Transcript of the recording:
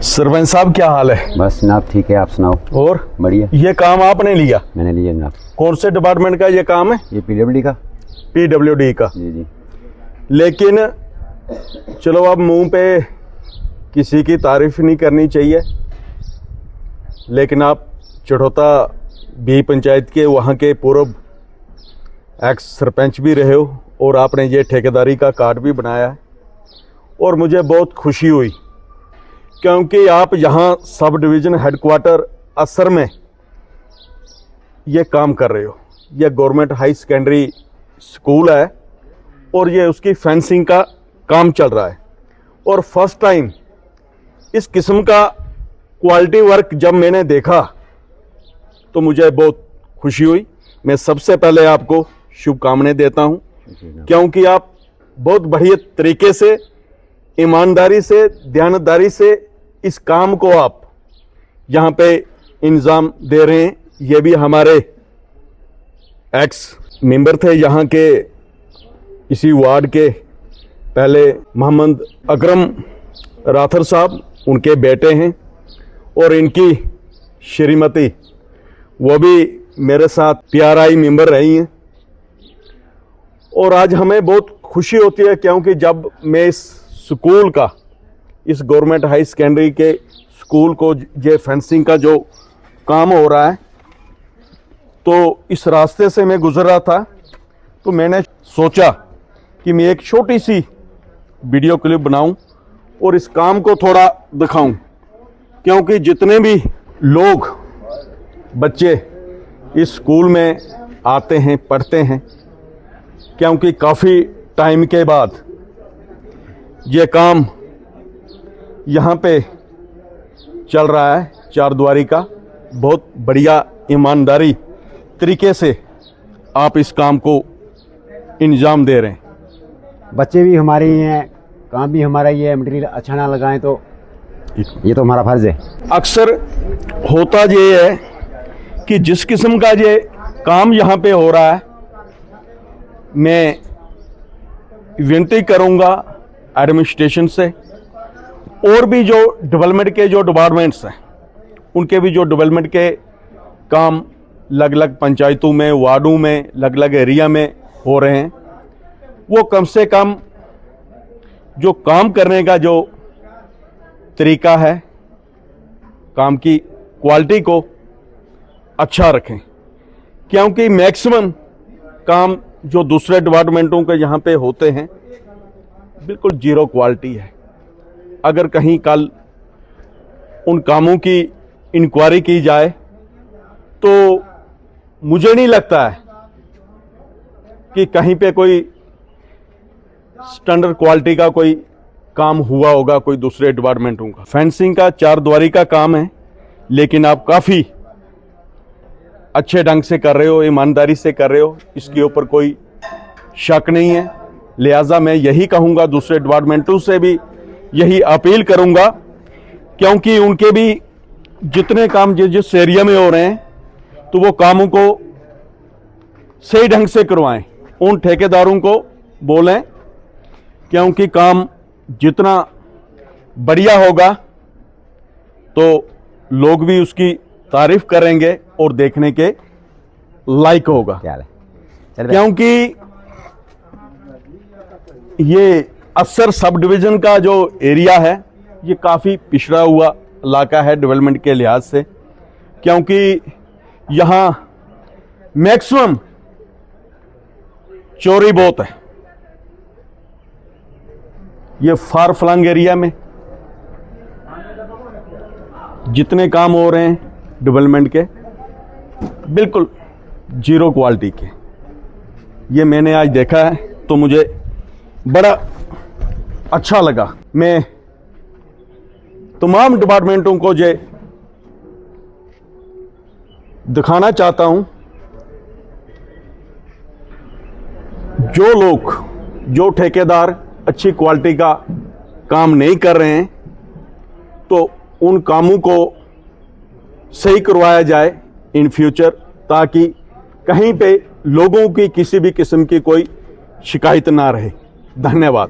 सरपंच साहब क्या हाल है? बस जनाब ठीक है, आप सुनाओ। और बढ़िया। ये काम आपने लिया? मैंने लिया जनाब। कौन से डिपार्टमेंट का ये काम है? ये पीडब्ल्यूडी का। पीडब्ल्यूडी का। जी जी। लेकिन चलो अब मुंह पे किसी की तारीफ नहीं करनी चाहिए, लेकिन आप चढ़ौता बी पंचायत के वहाँ के पूर्व एक्स सरपंच भी रहे हो और आपने ये ठेकेदारी का कार्ड भी बनाया है और मुझे बहुत खुशी हुई क्योंकि आप यहाँ सब डिवीज़न हेडक्वार्टर असर में ये काम कर रहे हो। ये गवर्नमेंट हाई सेकेंडरी स्कूल है और ये उसकी फेंसिंग का काम चल रहा है और फर्स्ट टाइम इस किस्म का क्वालिटी वर्क जब मैंने देखा तो मुझे बहुत खुशी हुई। मैं सबसे पहले आपको शुभकामनाएं देता हूं क्योंकि आप बहुत बढ़िया तरीके से, ईमानदारी से, ध्यानदारी से इस काम को आप यहाँ पे इंतजाम दे रहे हैं। ये भी हमारे एक्स मेंबर थे यहाँ के, इसी वार्ड के, पहले मोहम्मद अकरम राथर साहब, उनके बेटे हैं और इनकी श्रीमती वो भी मेरे साथ पीआरआई मेंबर रही हैं। और आज हमें बहुत खुशी होती है क्योंकि जब मैं इस स्कूल का, इस गवर्नमेंट हाई सेकेंडरी के स्कूल को ये फेंसिंग का जो काम हो रहा है, तो इस रास्ते से मैं गुजर रहा था तो मैंने सोचा कि मैं एक छोटी सी वीडियो क्लिप बनाऊं और इस काम को थोड़ा दिखाऊं क्योंकि जितने भी लोग बच्चे इस स्कूल में आते हैं, पढ़ते हैं, क्योंकि काफ़ी टाइम के बाद ये काम यहाँ पे चल रहा है, चारद्वारी का। बहुत बढ़िया ईमानदारी तरीके से आप इस काम को इंजाम दे रहे हैं। बच्चे भी हमारे ही हैं, काम भी हमारा ही है। मटेरियल अच्छा ना लगाएं तो ये तो हमारा फर्ज है। अक्सर होता ये है कि जिस किस्म का ये काम यहाँ पे हो रहा है, मैं विनती करूँगा एडमिनिस्ट्रेशन से और भी जो डेवलपमेंट के जो डिपार्टमेंट्स हैं उनके भी जो डेवलपमेंट के काम अलग अलग पंचायतों में, वार्डों में, अलग अलग एरिया में हो रहे हैं, वो कम से कम जो काम करने का जो तरीका है, काम की क्वालिटी को अच्छा रखें क्योंकि मैक्सिमम काम जो दूसरे डिपार्टमेंटों के यहाँ पे होते हैं बिल्कुल जीरो क्वालिटी है। अगर कहीं कल उन कामों की इंक्वायरी की जाए तो मुझे नहीं लगता है कि कहीं पे कोई स्टैंडर्ड क्वालिटी का कोई काम हुआ होगा कोई दूसरे डिपार्टमेंटों का। फेंसिंग का चारद्वारी का काम है लेकिन आप काफ़ी अच्छे ढंग से कर रहे हो, ईमानदारी से कर रहे हो, इसके ऊपर कोई शक नहीं है। लिहाजा मैं यही कहूँगा, दूसरे डिपार्टमेंटों से भी यही अपील करूँगा क्योंकि उनके भी जितने काम जिस एरिया में हो रहे हैं तो वो कामों को सही ढंग से करवाएं। उन ठेकेदारों को बोलें क्योंकि काम जितना बढ़िया होगा तो लोग भी उसकी तारीफ करेंगे और देखने के लायक होगा। क्योंकि ये असर सब डिवीज़न का जो एरिया है ये काफ़ी पिछड़ा हुआ इलाका है डेवलपमेंट के लिहाज से, क्योंकि यहाँ मैक्सिमम चोरी बहुत है। ये फार फ्लंग एरिया में जितने काम हो रहे हैं डेवलपमेंट के बिल्कुल जीरो क्वालिटी के, ये मैंने आज देखा है तो मुझे बड़ा अच्छा लगा। मैं तमाम डिपार्टमेंटों को ये दिखाना चाहता हूं, जो लोग, जो ठेकेदार अच्छी क्वालिटी का काम नहीं कर रहे हैं तो उन कामों को सही करवाया जाए इन फ्यूचर, ताकि कहीं पे लोगों की किसी भी किस्म की कोई शिकायत ना रहे। धन्यवाद।